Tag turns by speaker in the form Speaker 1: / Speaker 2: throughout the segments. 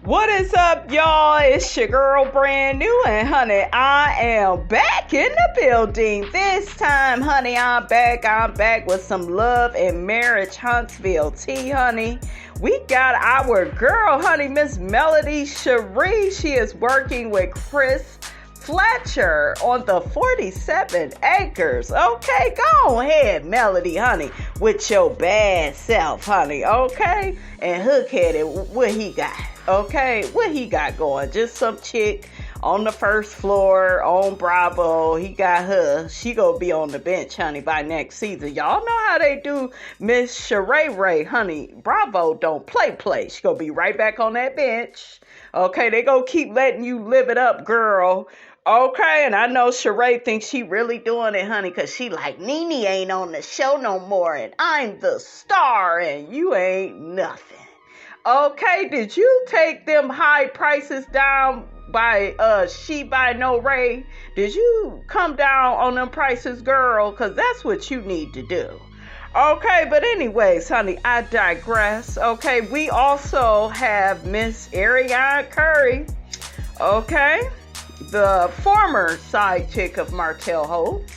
Speaker 1: What is up, y'all? It's your girl, Brand New, and honey, I am back in the building. This time, honey, I'm back with some love and marriage Huntsville tea, honey. We got our girl, honey, Miss Melody Cherie. She is working with Chris Fletcher on the 47 acres. Okay, go ahead, Melody, honey, with your bad self, honey, okay? And Hook-headed, what he got? Okay, what he got going? Just some chick on the first floor on Bravo. He got her. She gonna be on the bench, honey, by next season. Y'all know how they do Miss Sheree, honey. Bravo don't play. She gonna be right back on that bench. Okay, they gonna keep letting you live it up, girl. Okay, and I know Sheree thinks she really doing it, honey, because she like, Nene ain't on the show no more, and I'm the star, and you ain't nothing. Okay, did you take them high prices down by She by No Ray? Did you come down on them prices, girl? Because that's what you need to do. Okay, but anyways, honey, I digress. Okay, we also have Miss Arionne Curry. Okay, the former sidekick of Martell Holtz.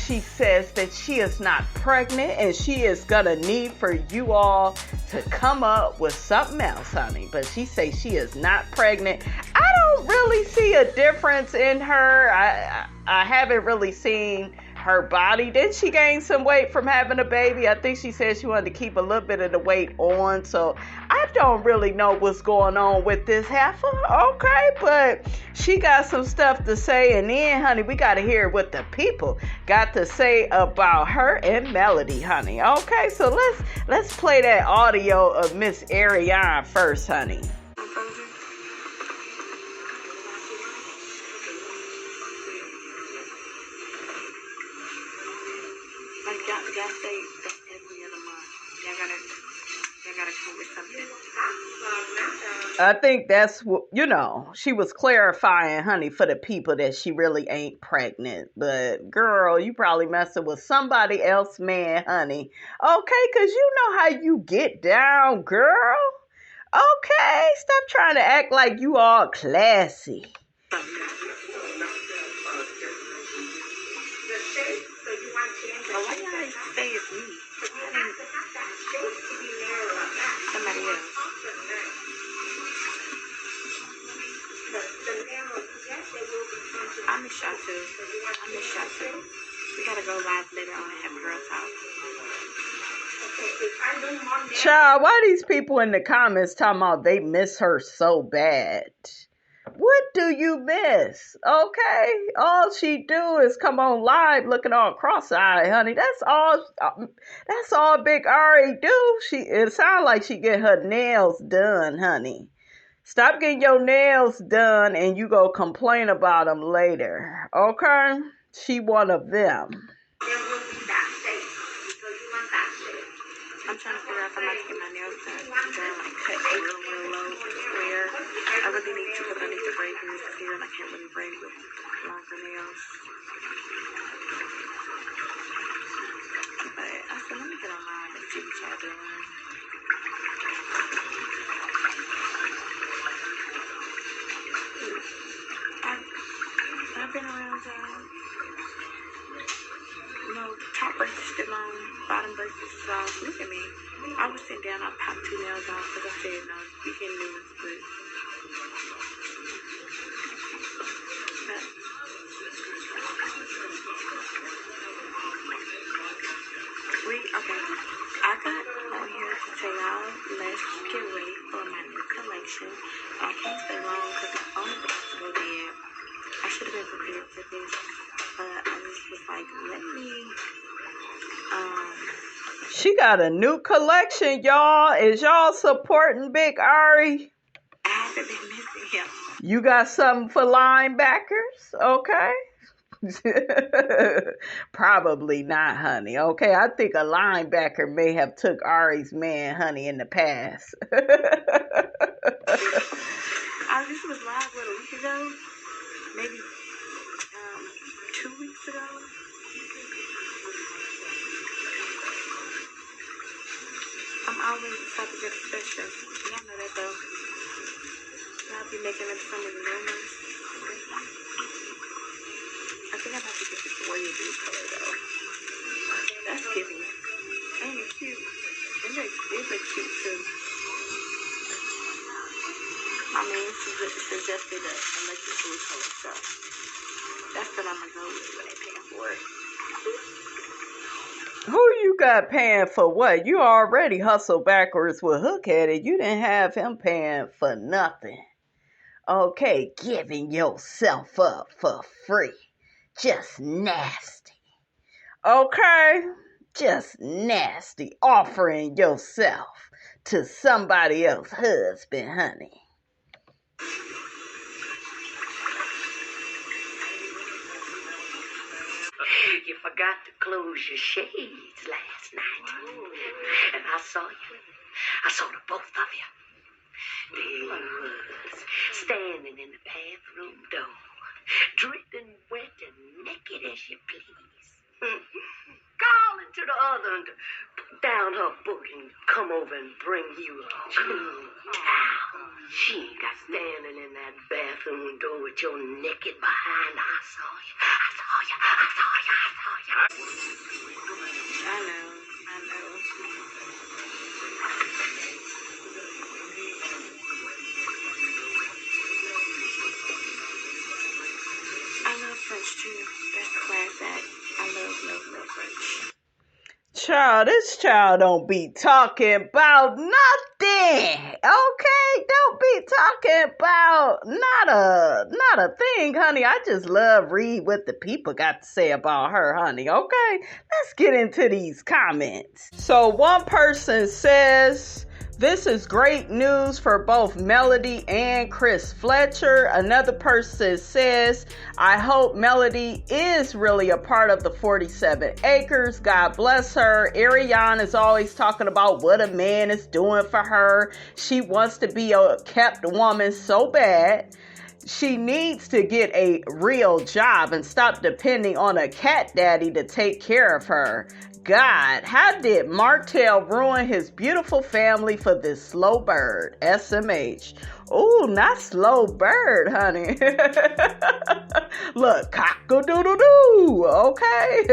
Speaker 1: She says that she is not pregnant and she is gonna need for you all to come up with something else, honey. But she says she is not pregnant. I don't really see a difference in her. I haven't really seen her body. Did she gain some weight from having a baby? I think she said she wanted to keep a little bit of the weight on. So I don't really know what's going on with this heifer. Okay, but she got some stuff to say. And then, honey, we got to hear what the people got to say about her and Melody, honey. Okay, so let's play that audio of Miss Arionne first, honey.
Speaker 2: Y'all say that's every other month. Y'all gotta come with something.
Speaker 1: I think that's what, she was clarifying, honey, for the people that she really ain't pregnant. But girl, you probably messing with somebody else, man, honey. Okay, because you know how you get down, girl. Okay, stop trying to act like you all classy.
Speaker 2: Why y'all say it's me? Somebody else. I miss y'all too. We gotta go live later on and have a girl talk.
Speaker 1: Child, why these people in the comments talking about they miss her so bad? What do you miss? Okay, all she do is come on live looking all cross-eyed, honey. That's all Big Ari do. It sounds like she get her nails done, honey. Stop getting your nails done and you go complain about them later. Okay? She one of them.
Speaker 2: I'm trying to figure out if I'm about to get my nails done. Like cut real low, square. I really need to because I need to braid in this here and I can't really braid with longer nails. But I said, let me get online and see what y'all doing. I've been around top braces still on, bottom braces is off. Look at me. I was sitting down, I popped 2 nails off because I said, no, you can do it, but okay. I got on here to tell y'all, let's get ready for my new collection. I can't stay long because my phone is about to go dead. I should have been prepared for this, but I just was like, let me,
Speaker 1: She got a new collection, y'all. Is y'all supporting Big Ari?
Speaker 2: I haven't been missing him.
Speaker 1: You got something for linebackers? Okay. Probably not, honey. Okay, I think a linebacker may have took Ari's man, honey, in the past.
Speaker 2: This was live, a week ago? Maybe 2 weeks ago? I'm always the type of get special. Y'all know that though. making up some of the rumors. I think I'm about to get this way blue color though. That's giving. Ain't it cute? It looks cute too. My man suggested a electric blue color, so that's what I'm gonna go with when they pay for it.
Speaker 1: Who you got paying for what? You already hustled backwards with Hook-Headed. You didn't have him paying for nothing. Okay, giving yourself up for free. Just nasty. Okay? Just nasty. Offering yourself to somebody else's husband, honey.
Speaker 3: You forgot to close your shades last night. And I saw you. I saw the both of you. There you was, standing in the bathroom door, dripping wet and naked as you please. Calling to the other and to put down her book and come over and bring you a cool towel. She got standing in that bathroom door with your naked behind. I saw you.
Speaker 2: I know. I love French too. That's class act. I love French.
Speaker 1: Child, this child don't be talking about nothing. Okay? Don't be talking about not a thing, honey. I just love read what the people got to say about her, honey. Okay? Let's get into these comments. So one person says, this is great news for both Melody and Chris Fletcher. Another person says, I hope Melody is really a part of the 47 acres. God bless her. Arionne is always talking about what a man is doing for her. She wants to be a kept woman so bad. She needs to get a real job and stop depending on a cat daddy to take care of her. God, how did Martell ruin his beautiful family for this slow bird? SMH. Ooh, not slow bird, honey. Look, cock-a-doodle-doo, okay?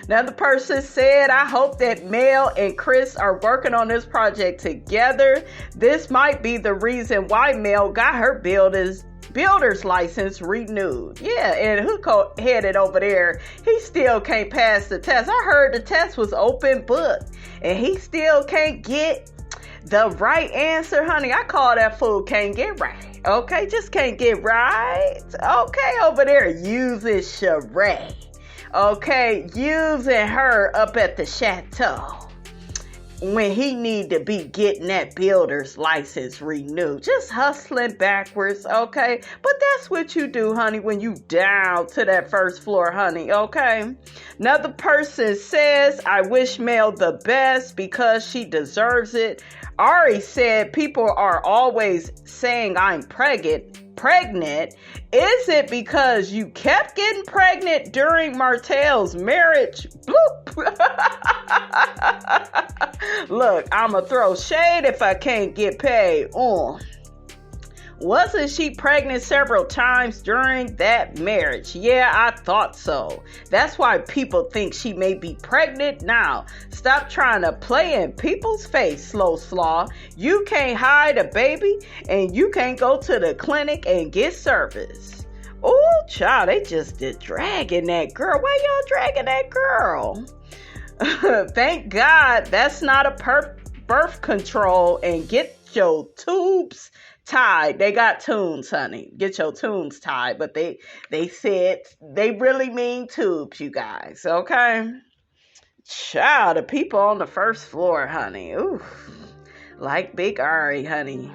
Speaker 1: Another person said, I hope that Mel and Chris are working on this project together. This might be the reason why Mel got her builder's license renewed. Yeah, and Hook-Headed over there, he still can't pass the test. I heard the test was open book, and he still can't get the right answer, honey. I call that fool can't get right. Okay, just can't get right. Okay, over there using Sheree. Okay, using her up at the chateau when he need to be getting that builder's license renewed. Just hustling backwards, okay? But that's what you do, honey, when you down to that first floor, honey, okay? Another person says, I wish Mel the best because she deserves it. Ari said, people are always saying I'm pregnant. Is it because you kept getting pregnant during Martell's marriage? Bloop. Look, I'ma throw shade if I can't get paid. Wasn't she pregnant several times during that marriage? Yeah, I thought so. That's why people think she may be pregnant now. Stop trying to play in people's face, slow slaw. You can't hide a baby and you can't go to the clinic and get service. Oh, child, they just did dragging that girl. Why y'all dragging that girl? Thank God that's not a birth control, and get your tubes tied. They got tunes, honey. Get your tunes tied. But they said they really mean tubes, you guys. Okay? Child, the people on the first floor, honey. Ooh. Like Big Ari, honey.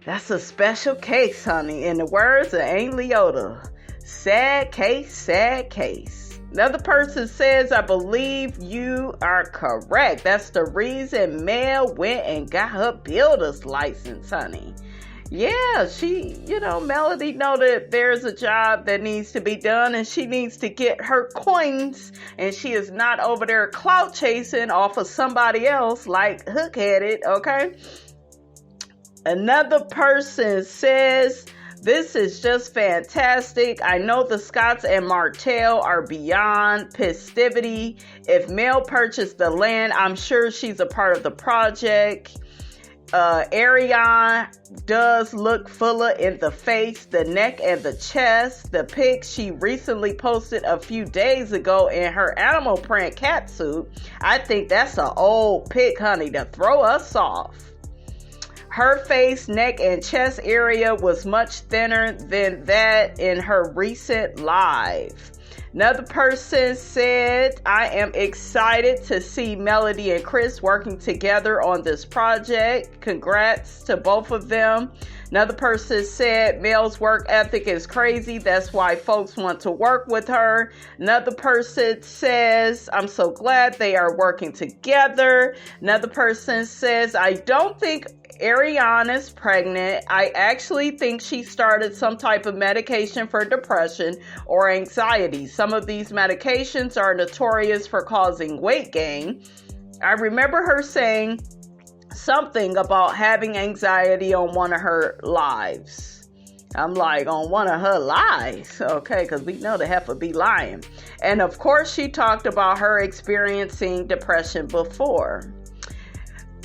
Speaker 1: That's a special case, honey. In the words of Aunt Leota. Sad case, sad case. Another person says, I believe you are correct. That's the reason Mel went and got her builder's license, honey. Yeah, Melody know that there's a job that needs to be done and she needs to get her coins, and she is not over there clout chasing off of somebody else like Hook-Headed, okay? Another person says, this is just fantastic. I know the Scotts and Martell are beyond festivity. If Mel purchased the land, I'm sure she's a part of the project. Arionne does look fuller in the face, the neck, and the chest. The pic she recently posted a few days ago in her animal print catsuit. I think that's an old pic, honey, to throw us off. Her face, neck, and chest area was much thinner than that in her recent live. Another person said, I am excited to see Melody and Chris working together on this project. Congrats to both of them. Another person said, Mel's work ethic is crazy. That's why folks want to work with her. Another person says, I'm so glad they are working together. Another person says, I don't think Arionne is pregnant. I actually think she started some type of medication for depression or anxiety. Some of these medications are notorious for causing weight gain. I remember her saying something about having anxiety on one of her lives. I'm like, on one of her lives, okay, because we know the heifer be lying. And of course, she talked about her experiencing depression before.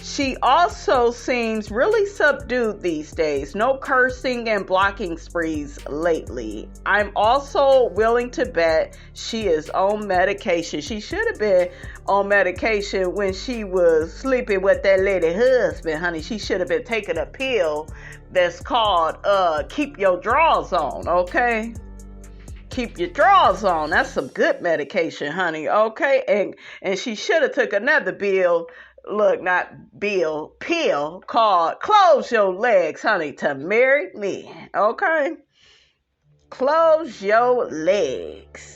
Speaker 1: She also seems really subdued these days. No cursing and blocking sprees lately. I'm also willing to bet she is on medication. She should have been on medication when she was sleeping with that lady husband, honey. She should have been taking a pill that's called keep your drawers on, okay? Keep your drawers on. That's some good medication, honey, okay? And she should have took another pill called Close Your Legs, honey, to married men, okay? Close your legs.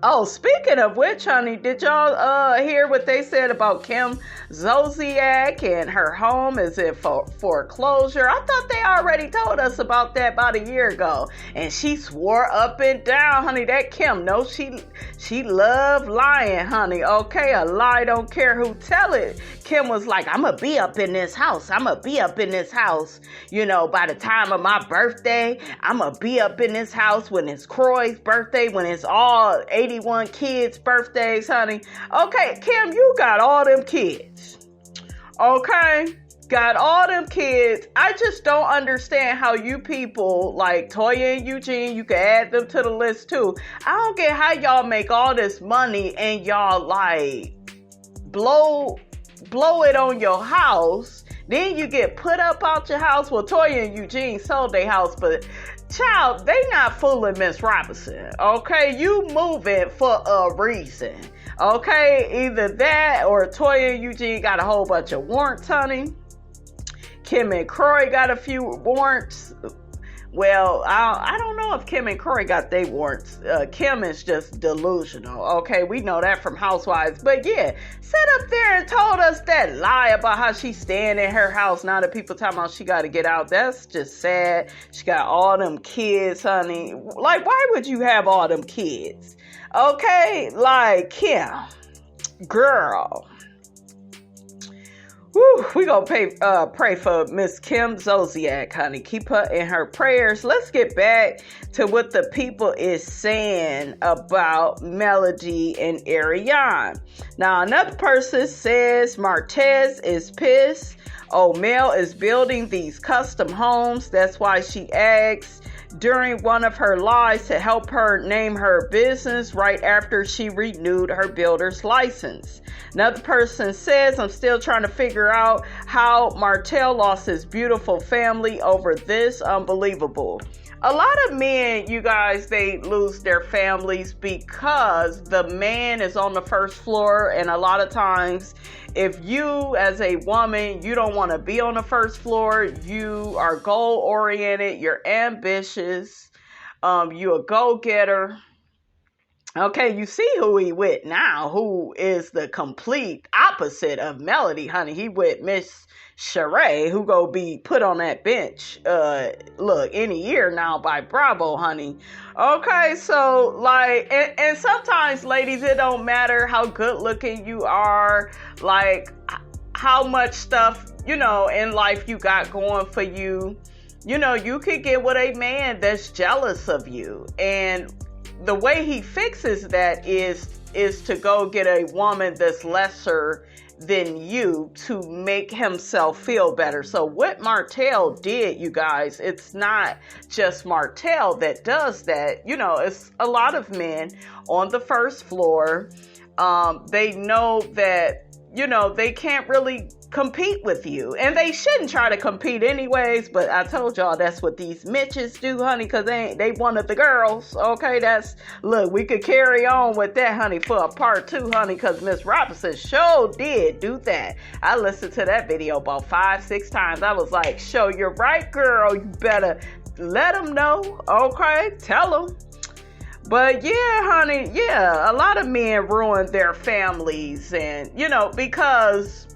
Speaker 1: Oh, speaking of which, honey, did y'all hear what they said about Kim Zolciak and her home is in foreclosure? I thought they already told us about that about a year ago. And she swore up and down, honey, that Kim, no, she loved lying, honey, okay? A lie don't care who tell it. Kim was like, I'm going to be up in this house. I'm going to be up in this house, you know, by the time of my birthday. I'm going to be up in this house when it's Croy's birthday, when it's all 81 kids' birthdays, honey. Okay, Kim, you got all them kids. Okay? Got all them kids. I just don't understand how you people like Toya and Eugene, you can add them to the list too. I don't get how y'all make all this money and y'all like blow it on your house. Then you get put up out your house. Well, Toya and Eugene sold their house, but child, they not fooling Miss Robinson. Okay, you moving for a reason. Okay, either that or Toya and Eugene got a whole bunch of warrants, honey. Kim and Croy got a few warrants. Well, I don't know if Kim and Croy got their warrants. Kim is just delusional. Okay, we know that from Housewives. But yeah, sat up there and told us that lie about how she's staying in her house. Now that people talking about she got to get out. That's just sad. She got all them kids, honey. Like, why would you have all them kids? Okay, like, Kim, girl. Woo, we gonna pray for Miss Kim Zolciak, honey. Keep her in her prayers. Let's get back to what the people is saying about Melody and Arionne. Now, another person says Martez is pissed. Oh, Mel is building these custom homes. That's why she asks during one of her lives to help her name her business right after she renewed her builder's license. Another person says, I'm still trying to figure out how Martell lost his beautiful family over this. Unbelievable. A lot of men, you guys, they lose their families because the man is on the first floor. And a lot of times, if you as a woman, you don't want to be on the first floor, you are goal oriented, you're ambitious, you're a go-getter. Okay, you see who he with now, who is the complete opposite of Melody, honey. He with Miss Sheree, who go be put on that bench, any year now by Bravo, honey. Okay, so, like, and sometimes, ladies, it don't matter how good looking you are. Like, how much stuff, in life you got going for you. You could get with a man that's jealous of you. And the way he fixes that is to go get a woman that's lesser than you to make himself feel better. So what Martell did, you guys, it's not just Martell that does that. It's a lot of men on the first floor. They know that, they can't really compete with you. And they shouldn't try to compete anyways, but I told y'all that's what these Mitches do, honey, because they one of the girls. Okay, look, we could carry on with that, honey, for a part 2, honey, because Miss Robinson sure did do that. I listened to that video about 5-6 times. I was like, show you're right, girl. You better let them know. Okay, tell them. But yeah, honey, a lot of men ruin their families, and because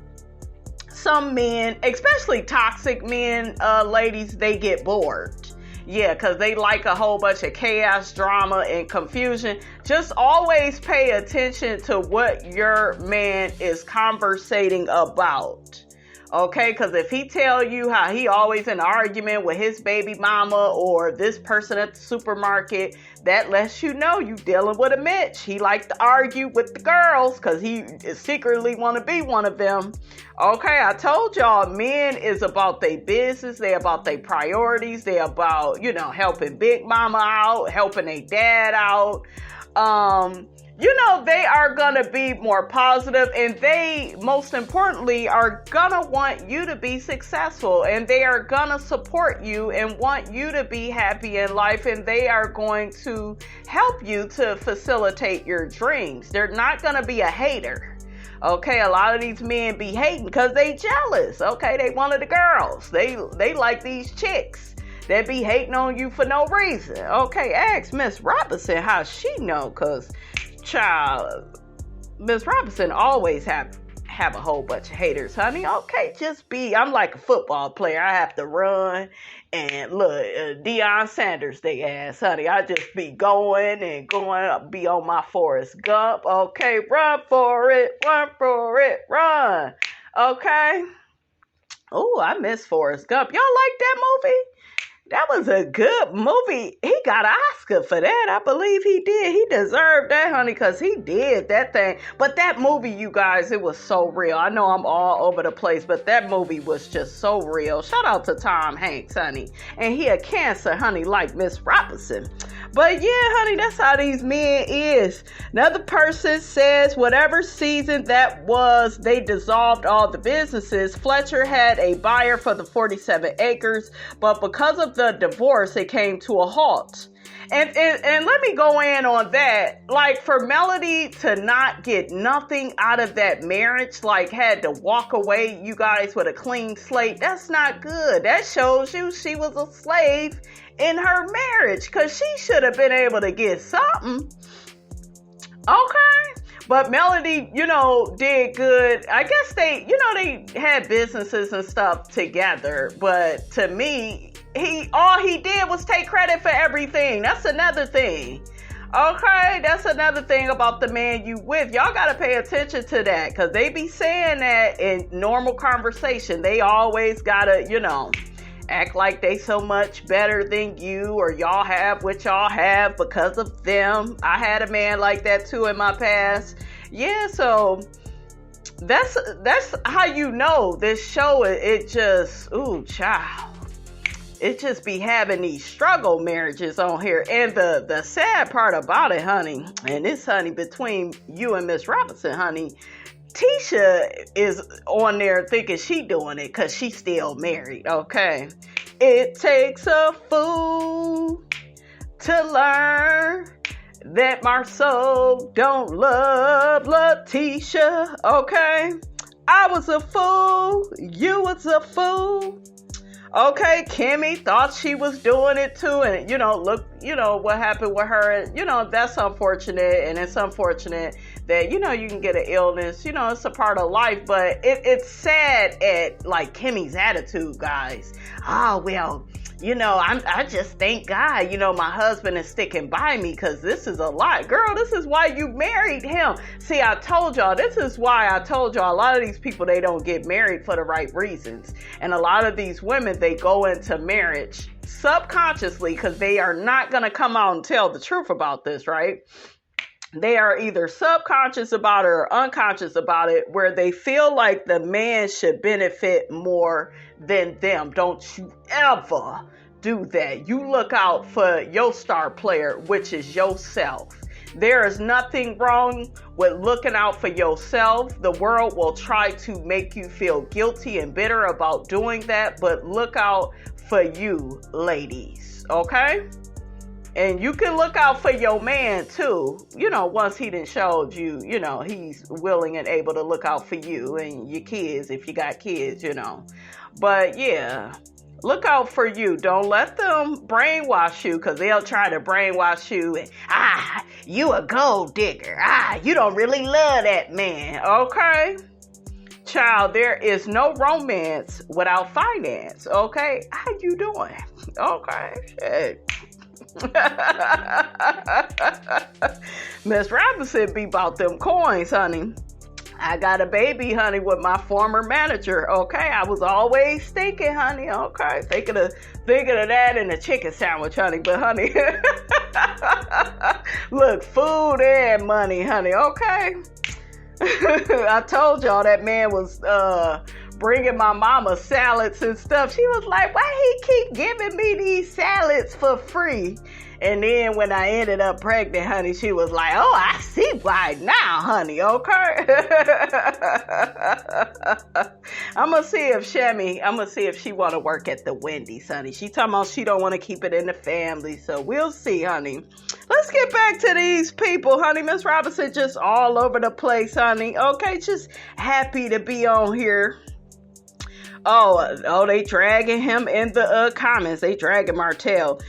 Speaker 1: some men, especially toxic men, ladies, they get bored. Yeah, because they like a whole bunch of chaos, drama, and confusion. Just always pay attention to what your man is conversating about. Okay, because if he tell you how he always in an argument with his baby mama or this person at the supermarket, that lets you know you dealing with a Mitch. He likes to argue with the girls because he secretly want to be one of them. Okay, I told y'all, men is about their business. They about their priorities. They about, helping big mama out, helping their dad out. They are going to be more positive, and they, most importantly, are going to want you to be successful, and they are going to support you and want you to be happy in life, and they are going to help you to facilitate your dreams. They're not going to be a hater. Okay, a lot of these men be hating because they jealous. Okay, they one of the girls. They like these chicks that be hating on you for no reason. Okay, ask Miss Robinson how she know, because child, Miss Robinson always have a whole bunch of haters, honey. Okay, I'm like a football player. I have to run and look, Deion Sanders, they ass, honey. I just be going and going, be on my Forrest Gump. Okay, run for it, run. Okay. Oh, I miss Forrest Gump. Y'all like that movie? That was a good movie. He got an Oscar for that. I believe he did. He deserved that, honey, because he did that thing. But that movie, you guys, it was so real. I know I'm all over the place, but that movie was just so real. Shout out to Tom Hanks, honey. And he a cancer, honey, like Miss Robinson. But yeah, honey, that's how these men is. Another person says whatever season that was, they dissolved all the businesses. Fletcher had a buyer for the 47 acres, but because of the divorce, it came to a halt. And let me go in on that. Like, for Melody to not get nothing out of that marriage, like had to walk away, you guys, with a clean slate, that's not good. That shows you she was a slave in her marriage, because she should have been able to get something. Okay. But Melody, did good. I guess they had businesses and stuff together. But to me, all he did was take credit for everything. That's another thing. Okay, that's another thing about the man you with. Y'all got to pay attention to that, because they be saying that in normal conversation. They always got to, act like they so much better than you, or y'all have what y'all have because of them. I had a man like that too in my past. Yeah, so that's how you know this show, it just, ooh, child. It just be having these struggle marriages on here. And the sad part about it, honey, and this, honey, between you and Miss Robinson, honey, Tisha is on there thinking she doing it because she's still married, okay? It takes a fool to learn that Marceau don't love Letitia, okay? I was a fool, you was a fool. Okay, Kimmy thought she was doing it too, and look, what happened with her, and that's unfortunate, and it's unfortunate that you can get an illness, it's a part of life, but it's sad at like Kimmy's attitude, guys. Oh well, I just thank God, my husband is sticking by me because this is a lot. Girl, this is why you married him. See, I told y'all, this is why I told y'all a lot of these people, they don't get married for the right reasons. And a lot of these women, they go into marriage subconsciously because they are not going to come out and tell the truth about this, right? They are either subconscious about it or unconscious about it, where they feel like the man should benefit more than them. Don't you ever do that. You look out for your star player, which is yourself. There is nothing wrong with looking out for yourself. The world will try to make you feel guilty and bitter about doing that, but look out for you, ladies, okay? And you can look out for your man too, once he done showed you, he's willing and able to look out for you and your kids if you got kids, But yeah, look out for you. Don't let them brainwash you, because they'll try to brainwash you. You a gold digger. You don't really love that man. Okay? Child, there is no romance without finance. Okay? How you doing? Okay? Shit. Miss Robinson be about them coins, honey. I got a baby, honey, with my former manager. Okay, I was always thinking, honey. Okay, thinking of that in a chicken sandwich, honey. But honey, look, food and money, honey. Okay, I told y'all that man was bringing my mama salads and stuff. She was like, why he keep giving me these salads for free? And then when I ended up pregnant, honey, she was like, oh, I see why now, honey, okay? I'm going to see if she want to work at the Wendy's, honey. She talking about she don't want to keep it in the family, so we'll see, honey. Let's get back to these people, honey. Miss Robinson just all over the place, honey. Okay, just happy to be on here. Oh, they dragging him in the comments. They dragging Martell.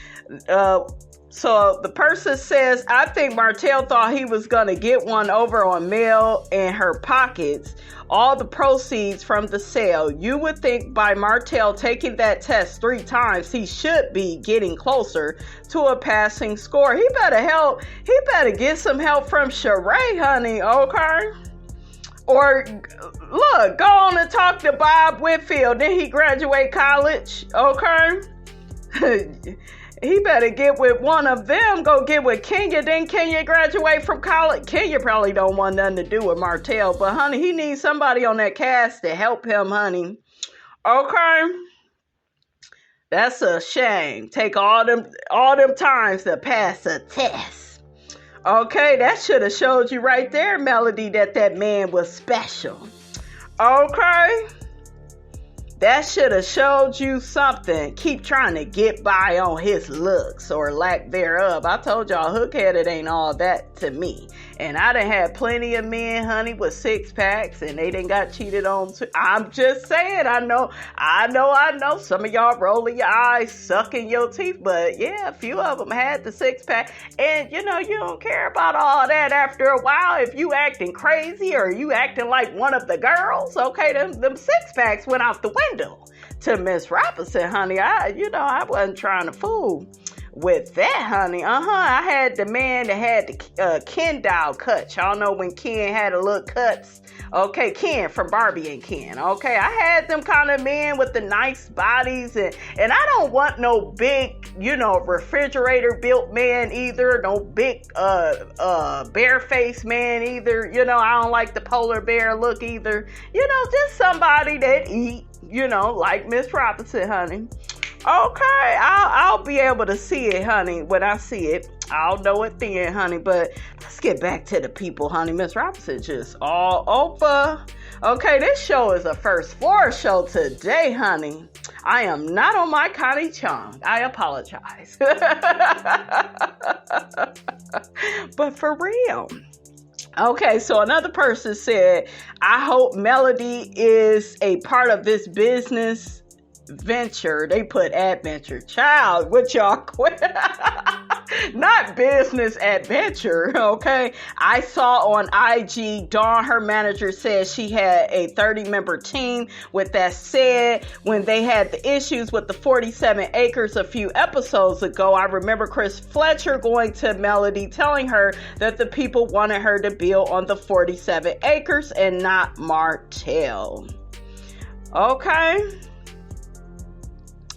Speaker 1: So the person says, I think Martell thought he was going to get one over on Mel and her pockets, all the proceeds from the sale. You would think by Martell taking that test 3 times, he should be getting closer to a passing score. He better get some help from Sheree, honey, okay? Or, look, go on and talk to Bob Whitfield. Didn't he graduate college? Okay? He better get with one of them. Go get with Kenya. Didn't Kenya graduate from college? Kenya probably don't want nothing to do with Martell. But, honey, he needs somebody on that cast to help him, honey. Okay? That's a shame. Take all them times to pass a test. Okay, that should have showed you right there, Melody, that man was special. Okay? That should have showed you something. Keep trying to get by on his looks or lack thereof. I told y'all, hook-headed ain't all that to me. And I done had plenty of men, honey, with 6-packs, and they done got cheated on too. I'm just saying, I know. Some of y'all rolling your eyes, sucking your teeth, but yeah, a few of them had the 6-pack. And you don't care about all that after a while. If you acting crazy or you acting like one of the girls, okay, them 6-packs went out the window to Miss Robinson, honey. I wasn't trying to fool with that, honey. I had the man that had the Ken doll cuts. Y'all know when Ken had a little cuts. Okay, Ken from Barbie and Ken. Okay, I had them kind of men with the nice bodies, and I don't want no big, refrigerator built man either. No big bare-faced man either. I don't like the polar bear look either. Just somebody that eat, like Miss Robinson, honey. Okay, I'll be able to see it, honey. When I see it, I'll know it then, honey. But let's get back to the people, honey. Miss Robinson just all over. Okay, this show is a first floor show today, honey. I am not on my Connie Chung. I apologize. But for real. Okay, so another person said, I hope Melody is a part of this business venture. They put adventure. Child, what y'all quit? not business adventure, okay? I saw on IG, Dawn, her manager, said she had a 30-member team. With that said, when they had the issues with the 47 acres a few episodes ago, I remember Chris Fletcher going to Melody telling her that the people wanted her to build on the 47 acres and not Martell. Okay.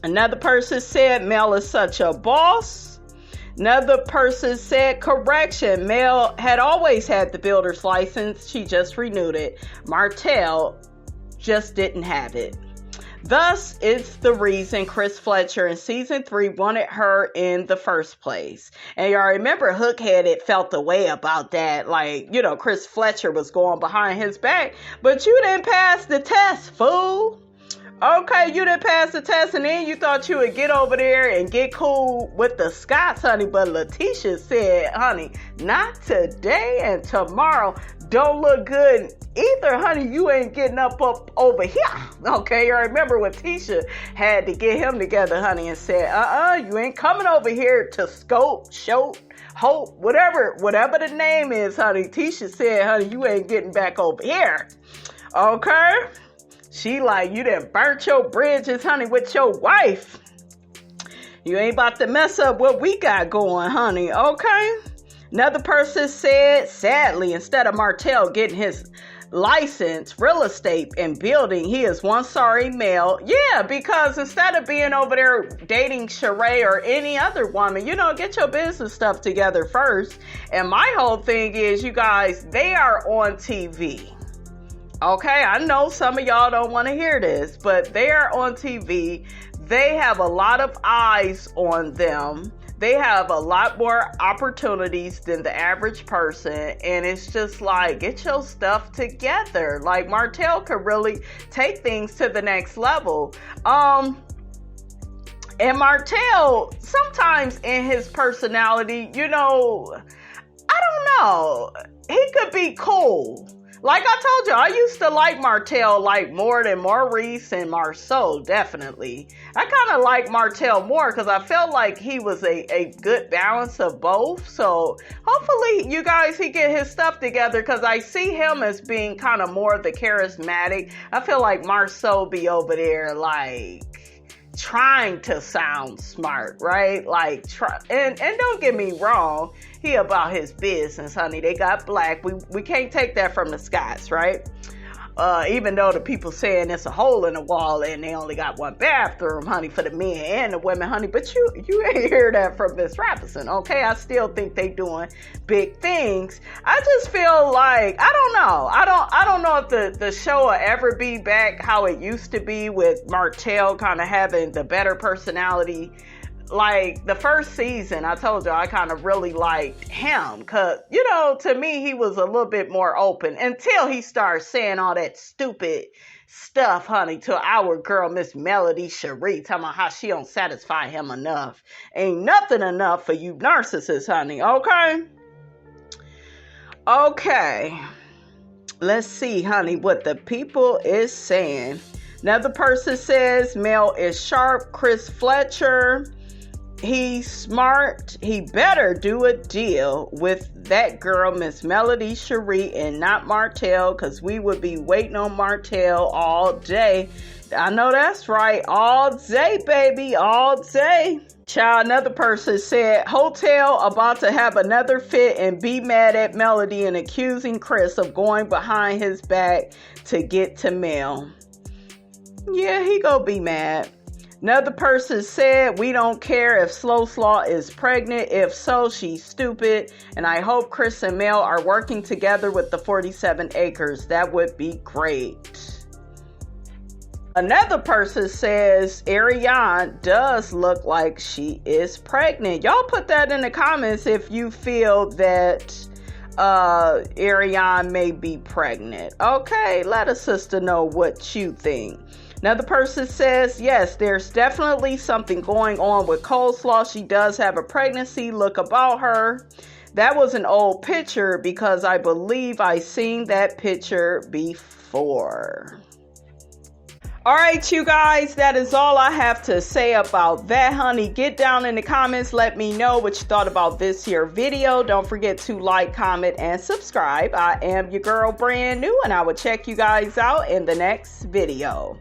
Speaker 1: Another person said Mel is such a boss. Another person said, correction, Mel had always had the builder's license. She just renewed it. Martell just didn't have it. Thus, it's the reason Chris Fletcher in season 3 wanted her in the first place. And y'all remember Hookheaded felt the way about that. Like, Chris Fletcher was going behind his back. But you didn't pass the test, fool. Okay, you didn't pass the test, and then you thought you would get over there and get cool with the Scots, honey. But Letitia said, honey, not today and tomorrow. Don't look good either, honey. You ain't getting up over here. Okay, I remember when Tisha had to get him together, honey, and said, you ain't coming over here to scope, show, hope, whatever the name is, honey. Tisha said, honey, you ain't getting back over here. Okay? She like, you done burnt your bridges, honey, with your wife. You ain't about to mess up what we got going, honey, okay? Another person said, sadly, instead of Martell getting his license, real estate, and building, he is one sorry male. Yeah, because instead of being over there dating Sheree or any other woman, get your business stuff together first. And my whole thing is, you guys, they are on TV. Okay, I know some of y'all don't want to hear this, but they are on TV. They have a lot of eyes on them. They have a lot more opportunities than the average person. And it's just like, get your stuff together. Like, Martell could really take things to the next level. And Martell, sometimes in his personality, I don't know. He could be cool. Like I told you, I used to like Martell more than Maurice and Marceau, definitely. I kind of like Martell more because I felt like he was a good balance of both. So hopefully you guys, he get his stuff together because I see him as being kind of more of the charismatic. I feel like Marceau be over there trying to sound smart, right? And don't get me wrong, he about his business, honey. They got black. We can't take that from the Scots, right? Even though the people saying it's a hole in the wall and they only got one bathroom, honey, for the men and the women, honey. But you ain't hear that from Miss Rapperson, okay? I still think they doing big things. I just feel like, I don't know. I don't know if the show will ever be back how it used to be with Martell kind of having the better personality. Like the first season, I told you I kind of really liked him because, to me, he was a little bit more open until he started saying all that stupid stuff, honey, to our girl, Miss Melody Cherie, talking about how she don't satisfy him enough. Ain't nothing enough for you narcissists, honey, okay? Okay. Let's see, honey, what the people is saying. Another person says Mel is sharp. Chris Fletcher, he's smart. He better do a deal with that girl, Miss Melody Cherie, and not Martell, because we would be waiting on Martell all day. I know that's right. All day, baby. All day. Child, another person said, Hotel about to have another fit and be mad at Melody and accusing Chris of going behind his back to get to Mel. Yeah, he gonna be mad. Another person said, we don't care if Slow Slaw is pregnant. If so, she's stupid. And I hope Chris and Mel are working together with the 47 acres. That would be great. Another person says, Arionne does look like she is pregnant. Y'all put that in the comments if you feel that Arionne may be pregnant. Okay, let a sister know what you think. Another person says, yes, there's definitely something going on with Coleslaw. She does have a pregnancy look about her. That was an old picture because I believe I seen that picture before. All right, you guys, that is all I have to say about that, honey. Get down in the comments. Let me know what you thought about this here video. Don't forget to like, comment, and subscribe. I am your girl, Brand New, and I will check you guys out in the next video.